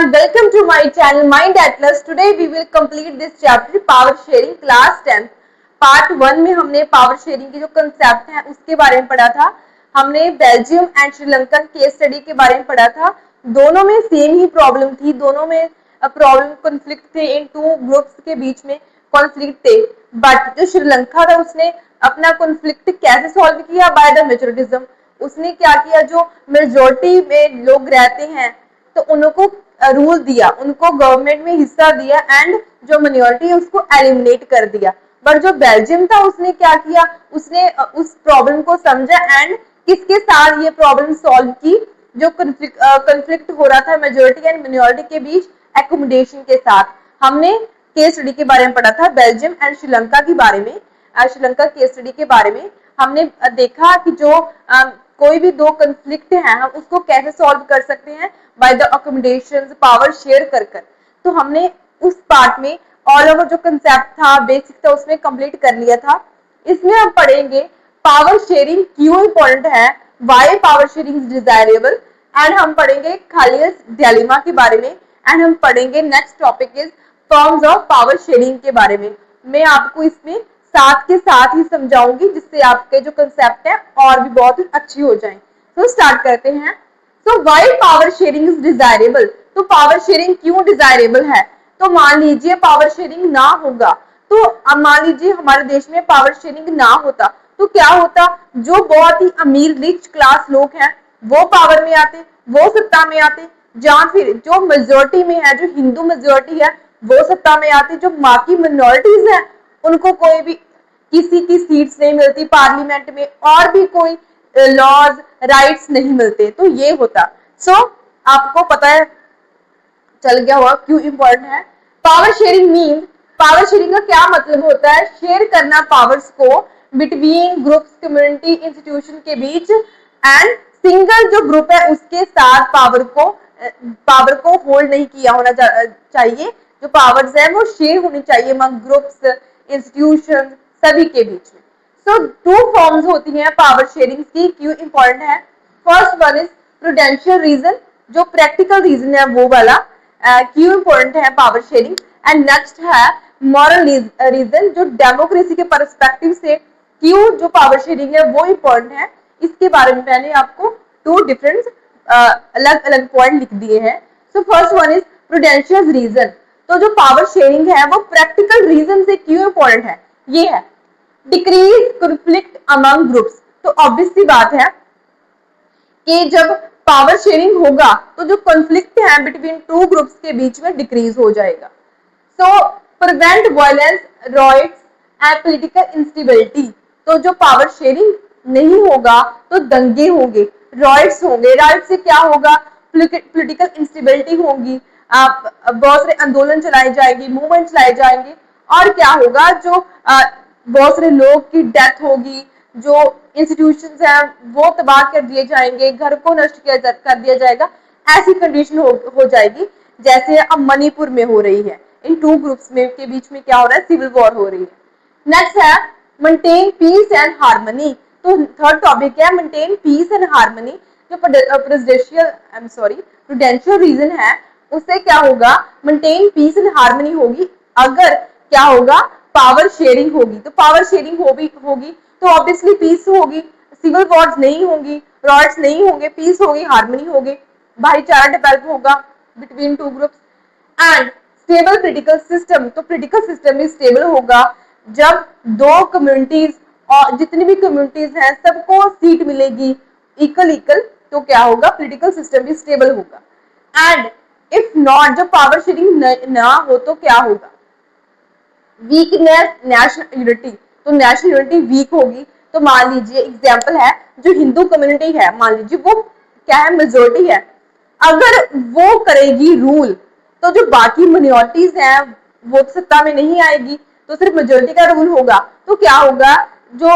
and welcome to my channel Mind Atlas. Today we will complete this chapter power sharing class 10th. Part 1 में हमने power sharing के जो concept हैं उसके बारे में पढ़ा था। हमने Belgium and Sri Lankan case study के बारे में पढ़ा था। दोनों में सेम ही प्रॉब्लम थी, दोनों में प्रॉब्लम कॉन्फ्लिक्ट थे, इन टू ग्रुप्स के बीच में कॉन्फ्लिक्ट थे। बट जो श्रीलंका था उसने अपना कॉन्फ्लिक्ट कैसे सॉल्व किया? By the majoritism. उसने क्या किया, जो मेजोरिटी में लोग रहते हैं तो उनको रूल दिया, उनको गवर्नमेंट में हिस्सा दिया एंड जो माइनॉरिटी है उसको एलिमिनेट कर दिया। बट जो बेल्जियम था उसने क्या किया, उसने उस प्रॉब्लम को समझा एंड किसके साथ ये प्रॉब्लम सॉल्व की, जो कन्फ्लिक्ट हो रहा था मेजोरिटी एंड माइनॉरिटी के बीच, एकोमोडेशन के साथ। हमने केस स्टडी के बारे में पढ़ा था बेल्जियम एंड श्रीलंका के बारे में। श्रीलंका केस स्टडी के बारे में हमने देखा कि जो कोई भी दो कन्फ्लिक्ट है हम उसको कैसे सॉल्व कर सकते हैं, by the accommodation, power share कर कर। तो हमने उस पार्ट में ऑल ओवर जो कंसेप्ट था, बेसिक था, उसमें कंप्लीट कर लिया था। इसमें हम पढ़ेंगे पावर शेयरिंग क्यों इंपॉर्टेंट है, why power sharing is desirable, and हम पढ़ेंगे खालियस डिलेमा के बारे में, एंड हम पढ़ेंगे next topic is forms of power sharing के बारे में। मैं आपको इसमें साथ के साथ ही समझाऊंगी जिससे आपके जो कंसेप्ट है और भी बहुत अच्छी हो जाए। तो स्टार्ट करते हैं। So why power sharing is desirable, तो पावर शेयरिंग क्यों डिजायरेबल है? तो मान लीजिए पावर शेयरिंग ना होगा, तो अब मान लीजिए हमारे देश में पावर शेयरिंग ना होता तो क्या होता, जो बहुत ही अमीर रिच क्लास लोग हैं वो पावर में आते, वो सत्ता में आते, या फिर जो मेजोरिटी में है, जो हिंदू मेजोरिटी है वो सत्ता में आती, जो बाकी मिनॉरिटीज है उनको कोई भी किसी की सीट्स नहीं मिलती पार्लियामेंट में, और भी कोई लॉज राइट्स नहीं मिलते, तो ये होता। सो आपको पता है, चल गया हुआ क्यों इंपॉर्टेंट है। Power sharing mean, power sharing का क्या मतलब होता है? शेयर करना पावर्स को बिटवीन ग्रुप्स, कम्युनिटी, इंस्टीट्यूशन के बीच, एंड सिंगल जो ग्रुप है उसके साथ पावर को होल्ड नहीं किया होना चाहिए। जो पावर्स है वो शेयर होनी चाहिए अमंग ग्रुप्स, इंस्टीट्यूशन, सभी के बीच में। सो टू फॉर्म्स होती हैं पावर शेयरिंग की, क्यों इंपॉर्टेंट है। First one is prudential reason, जो प्रैक्टिकल रीजन है वो वाला क्यों इंपॉर्टेंट है पावर शेयरिंग। एंड नेक्स्ट है मॉरल रीजन, जो डेमोक्रेसी के परस्पेक्टिव से क्यों जो पावर शेयरिंग है वो इंपॉर्टेंट है। इसके बारे में मैंने आपको टू डिफरेंट अलग अलग पॉइंट लिख दिए हैं। So first one is prudential reason, तो जो पावर शेयरिंग है वो प्रैक्टिकल रीजन से क्यों इंपॉर्टेंट है, ये है डिक्रीज कॉन्फ्लिक्ट अमंग ग्रुप्स। तो ऑब्वियस सी बात है कि जब पावर शेयरिंग होगा तो जो कॉन्फ्लिक्ट है बिटवीन टू ग्रुप्स के बीच में डिक्रीज हो जाएगा। So prevent violence, riots and political instability, तो जो पावर शेयरिंग नहीं होगा तो दंगे होंगे, रॉयट्स होंगे, रॉयट्स से क्या होगा, पॉलिटिकल इंस्टेबिलिटी होगी, बहुत सारे आंदोलन चलाए जाएंगे, मूवमेंट चलाए जाएंगे, और क्या होगा, जो बहुत सारे लोग की डेथ होगी, जो इंस्टीट्यूशंस हैं वो तबाह कर दिए जाएंगे, घर को नष्ट कर दिया जाएगा। ऐसी कंडीशन हो जाएगी जैसे अब मणिपुर में हो रही है, इन टू ग्रुप्स में के बीच में क्या हो रहा है, सिविल वॉर हो रही है। नेक्स्ट है मेंटेन पीस एंड हार्मनी, तो थर्ड टॉपिक है मेंटेन पीस एंड हार्मनी। जो प्रूडेंशियल रीजन है उससे क्या होगा, मेंटेन पीस एंड हार्मनी होगी अगर क्या होगा, पावर शेयरिंग होगी। तो पावर शेयरिंग होगी तो ऑब्वियसली पीस होगी, सिविल वॉर्स नहीं होंगी, रॉयट्स नहीं होंगे, पीस होगी, हार्मनी होगी, भाईचारा डेवलप होगा between two groups. And stable political system, तो पॉलिटिकल सिस्टम भी स्टेबल होगा जब दो कम्युनिटीज और जितनी भी कम्युनिटीज हैं सबको सीट मिलेगी इक्वल, तो क्या होगा, पॉलिटिकल सिस्टम भी स्टेबल होगा। एंड इफ नॉट, जब पावर शेयरिंग ना हो तो क्या होगा, वीकनेस नेशनल यूनिटी, तो नेशनल यूनिटी वीक होगी। तो मान लीजिए एग्जांपल है, जो हिंदू कम्युनिटी है मान लीजिए वो क्या है, मेजोरिटी है, अगर वो करेगी रूल तो जो बाकी माइनॉरिटीज हैं वो सत्ता में नहीं आएगी, तो सिर्फ मेजोरिटी का रूल होगा। तो क्या होगा, जो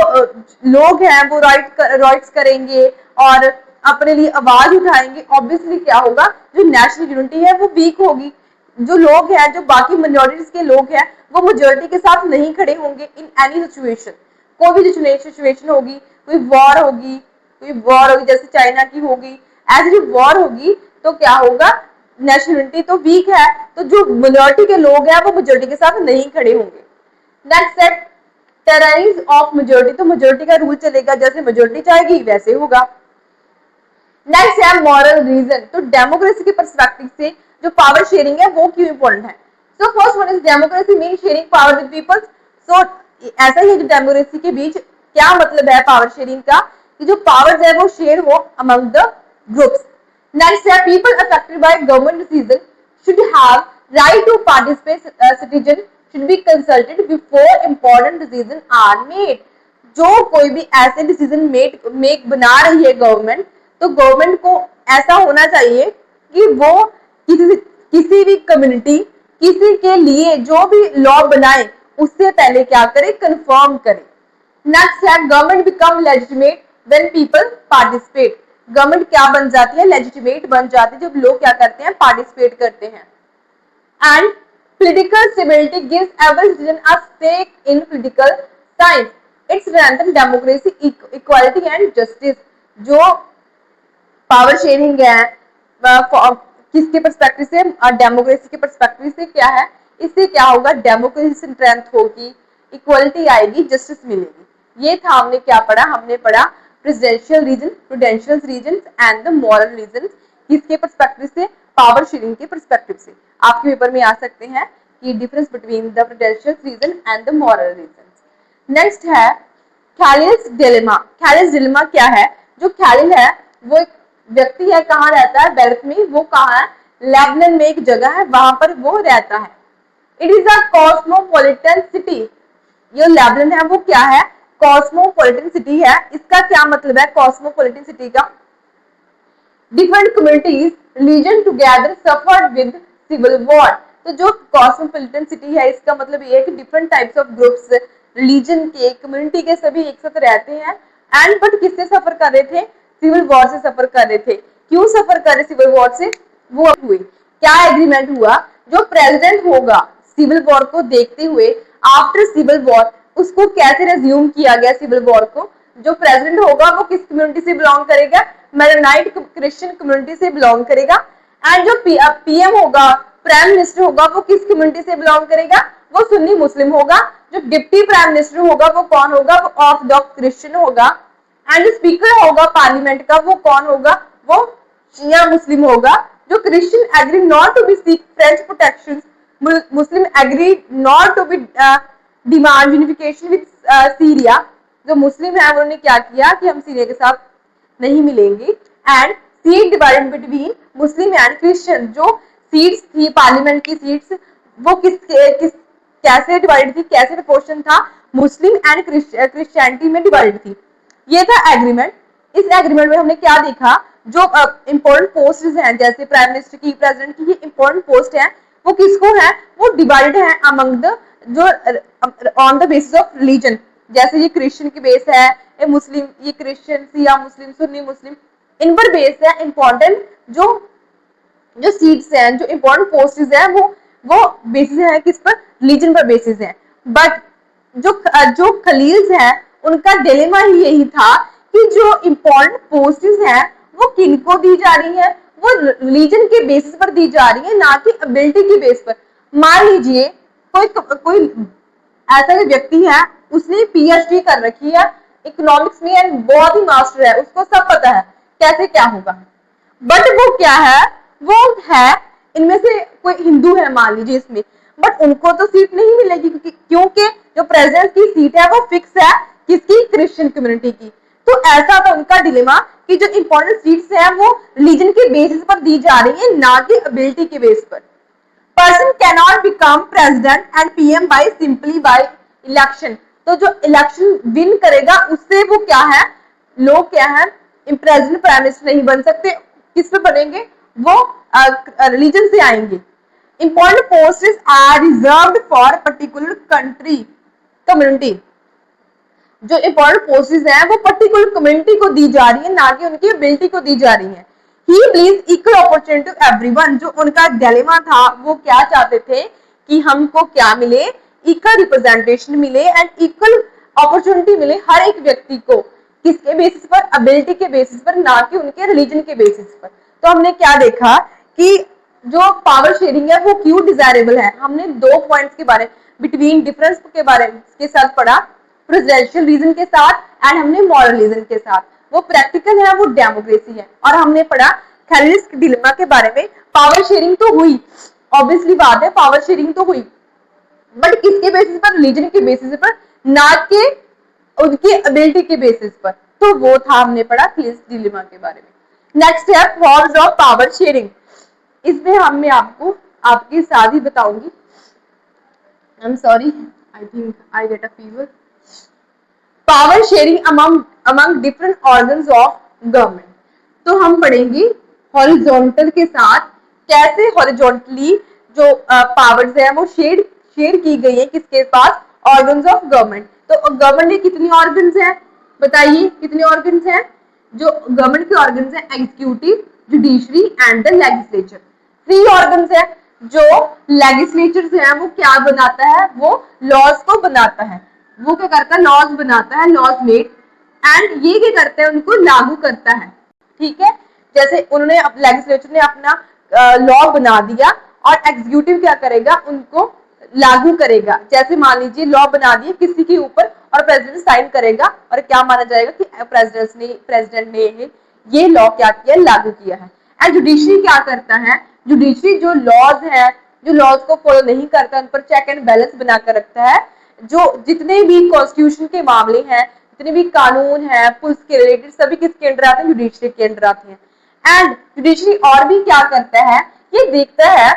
लोग हैं वो राइट्स करेंगे और अपने लिए आवाज उठाएंगे, ऑब्वियसली क्या होगा, जो नेशनल यूनिटी है वो वीक होगी। जो लोग हैं, जो बाकी माइनॉरिटीज के लोग हैं वो मेजोरिटी के साथ नहीं खड़े होंगे इन एनी सिचुएशन। कोई भी सिचुएशन होगी, कोई वॉर होगी जैसे चाइना की होगी, ऐसी जो वॉर होगी तो क्या होगा, नेशनलिटी तो वीक है, तो जो मेजोरिटी के लोग हैं वो मेजोरिटी के साथ नहीं खड़े होंगे। नेक्स्ट है टेरराइज ऑफ मेजोरिटी, तो मेजोरिटी का रूल चलेगा, जैसे मेजोरिटी चाहेगी वैसे होगा। नेक्स्ट है मॉरल रीजन, तो डेमोक्रेसी के पर्सपेक्टिव से जो पावर शेयरिंग है वो क्यों इंपॉर्टेंट है। So first one is democracy mean sharing power with people. सो ऐसा ही है कि डेमोक्रेसी के बीच क्या मतलब है पावर शेयरिंग का, कि जो पावर्स है वो शेयर हो अमंग द ग्रुप्स। नेक्स्ट है people affected by government decision should have right to participate, citizen should be consulted before important decision are made. जो कोई भी ऐसे डिसीजन मेक बना रही है गवर्नमेंट, तो गवर्नमेंट को ऐसा होना चाहिए कि वो किसी भी कम्युनिटी, किसी के लिए जो भी लॉ बनाए उससे पहले क्या करे, कंफर्म करे। नेक्स्ट है government become legitimate when people participate. Government क्या बन जाती है, लेजिटिमेट बन जाती है जब लोग क्या करते हैं, पार्टिसिपेट करते हैं। And political stability gives every citizen a stake in political science. It strengthens democracy, equality and justice. जो पावर शेयरिंग है किसके पर्सपेक्टिव से, डेमोक्रेसी के पर्सपेक्टिव से क्या है, इससे क्या होगा, डेमोक्रेसी स्ट्रेंथ होगी, इक्वलिटी आएगी, जस्टिस मिलेगी। ये था हमने क्या पढ़ा, हमने पढ़ा presidential reason, prudential reason and the moral reason, किसके पर्सपेक्टिव से, पावर शेयरिंग के पर्सपेक्टिव से। आपके पेपर में आ सकते हैं कि difference between the prudential reason and the moral reason. Next है खैलिल्स डिलेमा। खैलिल्स डिलेमा क्या है, जो खैलिल है वो एक व्यक्ति है, कहाँ रहता है, बेल्ट में, वो कहाँ है, लेबनान में एक जगह है, वहां पर वो रहता है। It is a cosmopolitan city, ये लेबनान है वो क्या है, कॉस्मोपॉलिटन सिटी है। इसका क्या मतलब है कॉस्मोपॉलिटन सिटी का, different communities religion together suffered with civil war. तो जो कॉस्मोपॉलिटन सिटी है इसका मतलब ये है कि different types of groups, religion के, कम्युनिटी के सभी एक साथ रहते हैं, एंड बट किससे सफर कर रहे थे, सिविल वॉर से सफर कर रहे थे। क्यों सफर कर रहे सिविल वॉर से, वो हुए क्या एग्रीमेंट हुआ, जो प्रेसिडेंट होगा सिविल वॉर को देखते हुए, आफ्टर सिविल वॉर उसको कैसे रेज्यूम किया गया सिविल वॉर को, जो प्रेसिडेंट होगा वो किस कम्युनिटी से बिलोंग करेगा, मेरोनाइट क्रिश्चियन कम्युनिटी से बिलोंग करेगा। एंड जो पीएम होगा, प्राइम मिनिस्टर होगा, वो किस कम्युनिटी से बिलोंग करेगा, वो सुन्नी मुस्लिम होगा। जो डिप्टी प्राइम मिनिस्टर होगा वो कौन होगा, वो ऑर्थोडॉक्स क्रिश्चियन होगा। एंड जो स्पीकर होगा पार्लियामेंट का वो कौन होगा, वो शिया मुस्लिम होगा। जो Christian agree not to be seek French protection, Muslim agree not to be demand unification with Syria. जो मुस्लिम है उन्होंने क्या किया कि हम सीरिया के साथ नहीं मिलेंगे। And seat divided between Muslim and Christian, जो सीट्स थी पार्लियामेंट की सीट्स, वो किस कैसे डिवाइडेड थी, कैसे प्रोपोर्शन था, मुस्लिम एंड क्रिश्चियनिटी में डिवाइडेड थी। ये था एग्रीमेंट। इस एग्रीमेंट में हमने क्या देखा, जो इंपॉर्टेंट पोस्ट हैं जैसे प्राइम मिनिस्टर की, प्रेसिडेंट की, ये इंपॉर्टेंट पोस्ट है वो किसको है, वो डिवाइडेड है अमंग द, जो on the basis of religion. जैसे ये क्रिश्चियन की बेस है, ये मुस्लिम, ये क्रिश्चियन, सिया मुस्लिम, सुन्नी मुस्लिम, इन पर बेस है इंपॉर्टेंट जो सीट्स हैं, जो इंपॉर्टेंट पोस्ट्स हैं, वो बेसिस है किस पर, रिलीजन पर बेसिस है। बट जो खलील्स हैं उनका डिलेमा ही यही था कि जो इंपॉर्टेंट पोस्ट्स हैं वो किनको दी जा रही है, वो रिलीजन के बेसिस पर दी जा रही है, ना कि एबिलिटी के बेस पर। मान लीजिए कोई ऐसा व्यक्ति है, उसने पीएचडी कर रखी है इकोनॉमिक्स में एंड बहुत ही मास्टर है, उसको सब पता है कैसे क्या होगा, बट वो क्या है, वो है इनमें से कोई हिंदू है मान लीजिए इसमें, बट उनको तो सीट नहीं मिलेगी क्योंकि जो प्रेसिडेंट की सीट है वो फिक्स है किसकी, क्रिश्चियन कम्युनिटी की। तो ऐसा था उनका डिलेमा कि जो इंपॉर्टेंट सीट्स हैं वो रिलीजन के बेसिस पर दी जा रही है, ना कि एबिलिटी के बेस पर। Person cannot become president and PM by simply by election. तो जो इलेक्शन विन करेगा उससे वो क्या है, लोग क्या है, प्रेसिडेंट प्राइम मिनिस्टर नहीं बन सकते, किस पे बनेंगे, वो रिलीजन से आएंगे। Important posts are reserved for particular country community. जो इंपॉर्टेंट पोस्ट्स हैं वो पर्टिकुलर कम्युनिटी को दी जा रही है, ना कि उनकी एबिलिटी को दी जा रही है। He believes equal opportunity to everyone. जो उनका डिलेमा था वो क्या चाहते थे कि हमको क्या मिले, इक्वल रिप्रेजेंटेशन मिले एंड इक्वल अपॉर्चुनिटी मिले हर एक व्यक्ति को, किसके बेसिस पर, एबिलिटी के बेसिस पर, ना कि उनके रिलीजन के बेसिस पर। तो हमने क्या देखा कि जो पावर शेयरिंग है वो क्यों डिजायरेबल है। हमने 2 पॉइंट्स के बारे बिटवीन डिफरेंस के बारे के साथ पढ़ा, प्रेसिडेंशियल रीजन के साथ एंड हमने मॉरल रीजन के साथ। वो प्रैक्टिकल है, वो डेमोक्रेसी है। और हमने पढ़ा खैलिस्ट डिलेमा के बारे में। पावर शेयरिंग तो हुई, ऑब्वियसली बात है, पावर शेयरिंग तो हुई, बट किसके बेसिस पर, रिलीजन के बेसिस पर, ना कि उनकी एबिलिटी के बेसिस पर। तो वो था, हमने पढ़ा खैलिस्ट डिलेमा के बारे में। नेक्स्ट है फॉर्म्स ऑफ पावर शेयरिंग। इसमें हमने आपको आपके साथ ही बताऊंगी। I am sorry, I think I get a fever. Power sharing among different organs of government. तो हम पढ़ेंगे हॉरिजॉन्टल के साथ कैसे हॉरिजॉन्टली जो पावर्स है वो शेयर की गई है किसके पास, ऑर्गन्स ऑफ गवर्नमेंट। तो गवर्नमेंट के कितने ऑर्गन्स हैं, बताइए कितने ऑर्गन्स हैं। जो गवर्नमेंट के ऑर्गन्स हैं, executive, judiciary and the legislature. 3 organs है। जो लेजिस्लेचर है वो क्या बनाता है, वो लॉज को बनाता है। वो क्या करता है, लॉज बनाता है, लॉज मेड, एंड ये क्या करता है, उनको लागू करता है। ठीक है, जैसे उन्होंने लेजिस्लेचर ने अपना लॉ बना दिया और एग्जीक्यूटिव क्या करेगा, उनको लागू करेगा। जैसे मान लीजिए लॉ बना दिए किसी के ऊपर और प्रेसिडेंट साइन करेगा और क्या माना जाएगा कि प्रेसिडेंट ने ये लॉ क्या किया, लागू किया है। एंड जुडिशरी क्या करता है, जुडिशरी जो लॉज है, जो लॉज को फॉलो नहीं करता, उन पर चेक एंड बैलेंस बनाकर रखता है। जो जितने भी कॉन्स्टिट्यूशन के मामले हैं, जितने भी कानून है पुलिस के रिलेटेड, सभी किसके अंडर आते हैं, जुडिशरी के अंडर आते हैं। एंड जुडिशरी और भी क्या करता है, ये देखता है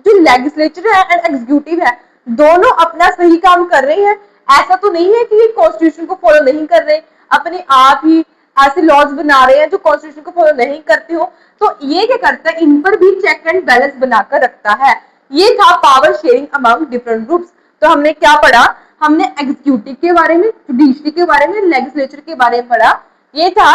जो लेजिस्लेचर है एंड एग्जीक्यूटिव है दोनों अपना सही काम कर रहे हैं। ऐसा तो नहीं है कि ये कॉन्स्टिट्यूशन को फॉलो नहीं कर रहे, अपने आप ही ऐसे लॉज बना रहे हैं जो कॉन्स्टिट्यूशन को फॉलो नहीं करते हो। तो ये क्या करता है, इन पर भी चेक एंड बैलेंस बनाकर रखता है। ये था power sharing among different groups. तो हमने क्या पढ़ा, हमने एग्जीक्यूटिव के बारे में, जुडिशरी के बारे में, लेजिस्लेचर के बारे में पढ़ा। ये था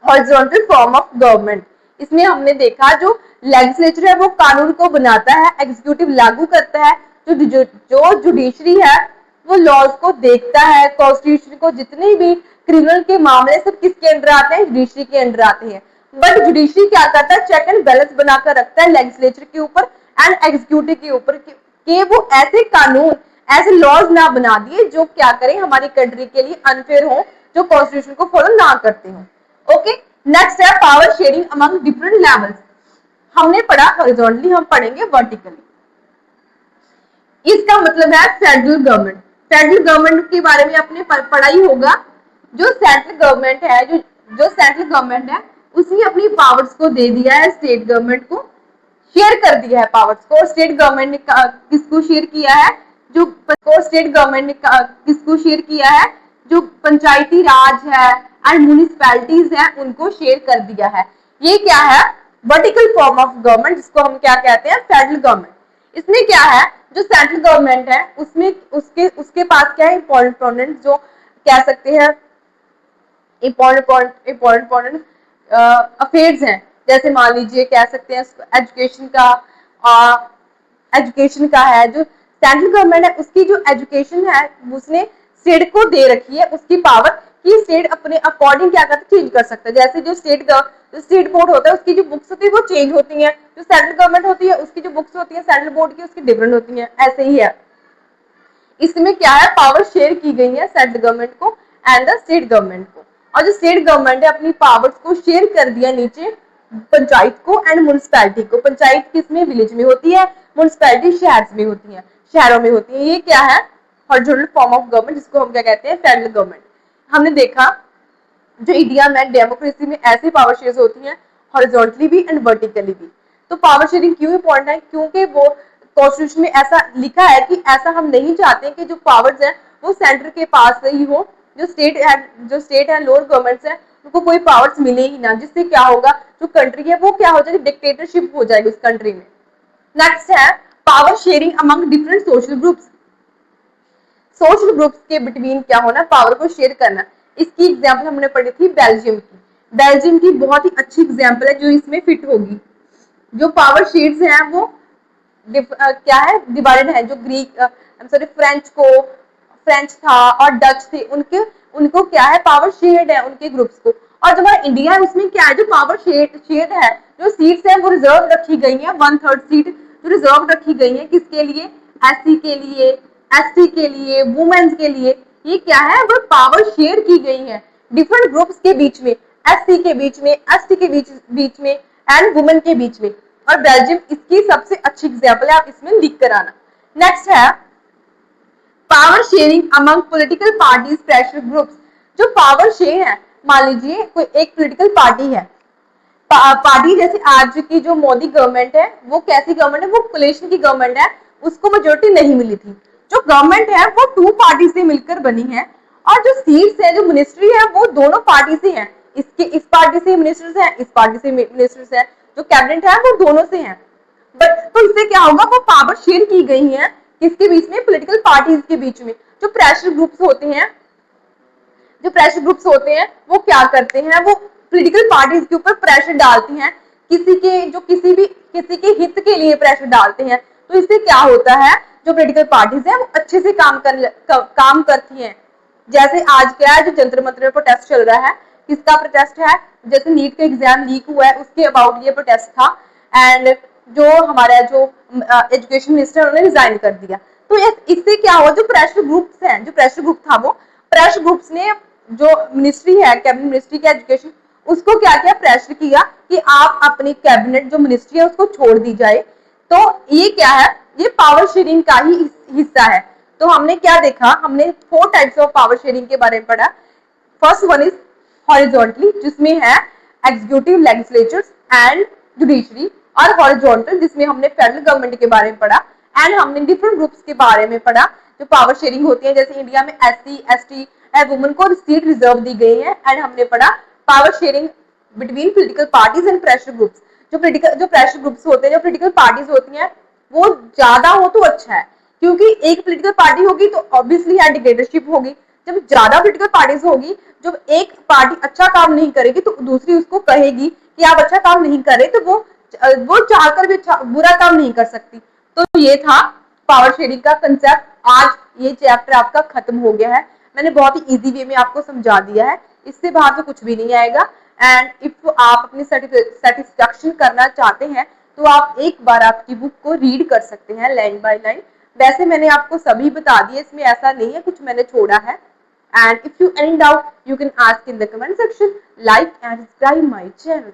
हॉरिजॉन्टल फॉर्म ऑफ गवर्नमेंट। इसमें हमने देखा जो लेजिस्लेचर है वो कानून को बनाता है, एग्जीक्यूटिव लागू करता है, जो जुडिशरी है वो लॉज को देखता है, कॉन्स्टिट्यूशन को, जितने भी क्रिमिनल के मामले सब किसके अंडर आते हैं, जुडिशरी के अंडर आते हैं। बट जुडिशरी क्या करता है, चेक एंड बैलेंस बनाकर रखता है लेजिस्लेचर के ऊपर एंड एग्जीक्यूटिव के ऊपर कि वो ऐसे कानून, ऐसे लॉज ना बना दिए जो क्या करें, हमारी कंट्री के लिए अनफेयर हो, जो कॉन्स्टिट्यूशन को फॉलो ना करते हो। ओके, नेक्स्ट है power sharing among different levels. हमने पढ़ा हॉरिजॉन्टली, हम पढ़ेंगे वर्टिकली। इसका मतलब है फेडरल गवर्नमेंट। फेडरल गवर्नमेंट के बारे में आपने पढ़ा ही होगा। जो सेंट्रल गवर्नमेंट है, जो सेंट्रल गवर्नमेंट है उसने अपनी पावर्स को दे दिया है स्टेट गवर्नमेंट को, शेयर कर दिया है पावर्स को। स्टेट गवर्नमेंट ने किसको शेयर किया है, जो स्टेट गवर्नमेंट ने किसको शेयर किया है, जो पंचायती राज है एंड म्यूनिसिपैलिटीज है उनको शेयर कर दिया है। ये क्या है, वर्टिकल फॉर्म ऑफ गवर्नमेंट, जिसको हम क्या कहते हैं, फेडरल गवर्नमेंट। इसमें क्या है, जो सेंट्रल गवर्नमेंट है उसमें उसके पास क्या है, इंपॉर्टेंट जो कह सकते हैं इंपॉर्टेंट अफेयर्स हैं। जैसे मान लीजिए कह सकते हैं एजुकेशन का है, जो सेंट्रल गवर्नमेंट है उसकी जो एजुकेशन है उसने स्टेट को दे रखी है उसकी पावर, कि स्टेट अपने अकॉर्डिंग क्या करता है, चेंज कर सकता है। जैसे जो स्टेट बोर्ड होता है उसकी जो बुक्स होती है वो चेंज होती हैं, जो सेंट्रल गवर्नमेंट होती है उसकी जो बुक्स होती है सेंट्रल बोर्ड की उसकी डिफरेंट होती हैं, ऐसे ही है। इसमें क्या है, पावर शेयर की गई है सेंट्रल गवर्नमेंट को एंड द स्टेट गवर्नमेंट को। और जो स्टेट गवर्नमेंट है अपनी पावर्स को शेयर कर दिया नीचे पंचायत को एंड म्यूनिसिपैलिटी को। पंचायत किसमें, विलेज में होती है, म्यूनिसिपैलिटी शहर में होती है, शहरों में होती है। ये क्या है, हॉरिजॉन्टल फॉर्म ऑफ गवर्नमेंट, जिसको हम क्या कहते हैं, फेडरल गवर्नमेंट। हमने देखा जो इंडिया में डेमोक्रेसी में ऐसी पावर शेयर्स होती हैं, हॉरिजॉन्टली भी एंड वर्टिकली भी। तो पावर शेयरिंग क्यों इंपॉर्टेंट है, क्योंकि वो कॉन्स्टिट्यूशन में ऐसा लिखा है कि ऐसा हम नहीं चाहते कि जो पावर्स हैं वो सेंटर के पास ही हो, जो स्टेट है लोअर गवर्नमेंट्स है उनको कोई पावर्स मिले ही ना, जिससे क्या होगा, जो कंट्री है वो क्या हो जाएगी, डिक्टेटरशिप हो जाएगी उस कंट्री में। नेक्स्ट है power sharing among different social groups. Social groups के बिटवीन क्या होना, पावर को शेयर करना। इसकी एग्जांपल हमने पढ़ी थी बेल्जियम की। बेल्जियम की बहुत ही अच्छी एग्जांपल है जो इसमें फिट होगी। जो पावर शेयर्स हैं वो क्या है, डिवाइडेड है। जो फ्रेंच था और डच थे, उनको क्या है, पावर शेयर्ड है उनके ग्रुप्स को। और जो हमारा इंडिया है उसमें क्या है, जो पावर शेयर है, जो सीट्स है वो रिजर्व रखी गई है, 1/3 सीट जो रिजर्व रखी गई है किसके लिए, एससी के लिए, एसटी के लिए, वुमेन्स के लिए। ये क्या है, वो पावर शेयर की गई है डिफरेंट ग्रुप्स के बीच में, एससी के बीच में, एसटी के बीच में एंड वुमेन के बीच में। और बेल्जियम इसकी सबसे अच्छी एग्जाम्पल है, आप इसमें लिख कर आना। नेक्स्ट है power sharing among political parties pressure groups. जो पावर शेयर है, मान लीजिए कोई एक पॉलिटिकल पार्टी है, पार्टी जैसे आज की जो मोदी गवर्नमेंट है वो कैसी गवर्नमेंट है, वो कोलिशन की गवर्नमेंट है, उसको मेजोरिटी नहीं मिली थी। जो गवर्नमेंट है वो 2 पार्टी से मिलकर बनी है और जो सीट्स है, जो मिनिस्ट्री है वो दोनों पार्टी से है, इसके इस पार्टी से मिनिस्टर्स हैं, इस पार्टी से मिनिस्टर्स हैं, जो कैबिनेट है वो दोनों से है। बट तो इससे क्या होगा, वो पावर शेयर की गई है किसके बीच में, पॉलिटिकल पार्टीज के बीच में। जो प्रेशर ग्रुप्स होते हैं, जो प्रेशर ग्रुप्स होते हैं वो क्या करते हैं, वो पॉलिटिकल पार्टीज के ऊपर प्रेशर डालती हैं, किसी के हित के लिए प्रेशर डालते हैं। तो इससे क्या होता है, जो पॉलिटिकल पार्टीज हैं वो अच्छे से काम करती हैं। जैसे आज क्या है, जो जंतर मंतर में प्रोटेस्ट चल रहा है, किसका प्रोटेस्ट है, जैसे नीट का एग्जाम लीक हुआ है उसके अबाउट ये प्रोटेस्ट था एंड जो हमारा जो एजुकेशन मिनिस्टर उन्होंने रिजाइन कर दिया। तो इससे क्या हुआ, जो प्रेशर ग्रुप्स हैं, जो प्रेशर ग्रुप था वो प्रेशर ग्रुप्स ने जो मिनिस्ट्री है, कैबिनेट मिनिस्ट्री की एजुकेशन, उसको क्या किया, प्रेशर किया कि आप अपनी कैबिनेट जो मिनिस्ट्री है उसको छोड़ दी जाए। तो ये क्या है, ये पावर शेयरिंग का ही हिस्सा है। तो हमने क्या देखा, हमने 4 टाइप्स ऑफ पावर शेयरिंग के बारे में पढ़ा। फर्स्ट वन इज हॉरिजॉन्टली, जिसमें है एग्जीक्यूटिव, लेजिस्लेचर्स एंड जुडिशरी, और हॉरिजॉन्टल जिसमें हमने फेडरल गवर्नमेंट के बारे में पढ़ा एंड हमने डिफरेंट ग्रुप्स के बारे में पढ़ा जो पावर शेयरिंग होती है। जैसे इंडिया में एससी, एसटी एंड वुमेन को सीट रिजर्व दी गई है एंड हमने पढ़ा power sharing between political parties and pressure groups. जो प्रेशर ग्रुप्स होते हैं, जो पॉलिटिकल पार्टीज होती हैं, वो ज्यादा हो तो अच्छा है, क्योंकि एक पॉलिटिकल पार्टी होगी तो ऑब्वियसली डिक्टेटरशिप होगी। जब ज्यादा पॉलिटिकल पार्टीज होगी, जब एक पार्टी अच्छा काम नहीं करेगी तो दूसरी उसको कहेगी कि आप अच्छा काम नहीं कर रहे, तो वो चाहकर भी अच्छा बुरा काम नहीं कर सकती। तो ये था पावर शेयरिंग का कंसेप्ट। आज ये चैप्टर आपका खत्म हो गया है, मैंने बहुत ही इजी वे में आपको समझा दिया है, इससे बाहर तो कुछ भी नहीं आएगा। एंड इफ आप अपनी सेटिस्फेक्शन करना चाहते हैं तो आप एक बार आपकी बुक को रीड कर सकते हैं लाइन बाय लाइन। वैसे मैंने आपको सभी बता दिए, इसमें ऐसा नहीं है कुछ मैंने छोड़ा है। And if you any doubt, you can ask in the comment section. Like and subscribe my channel.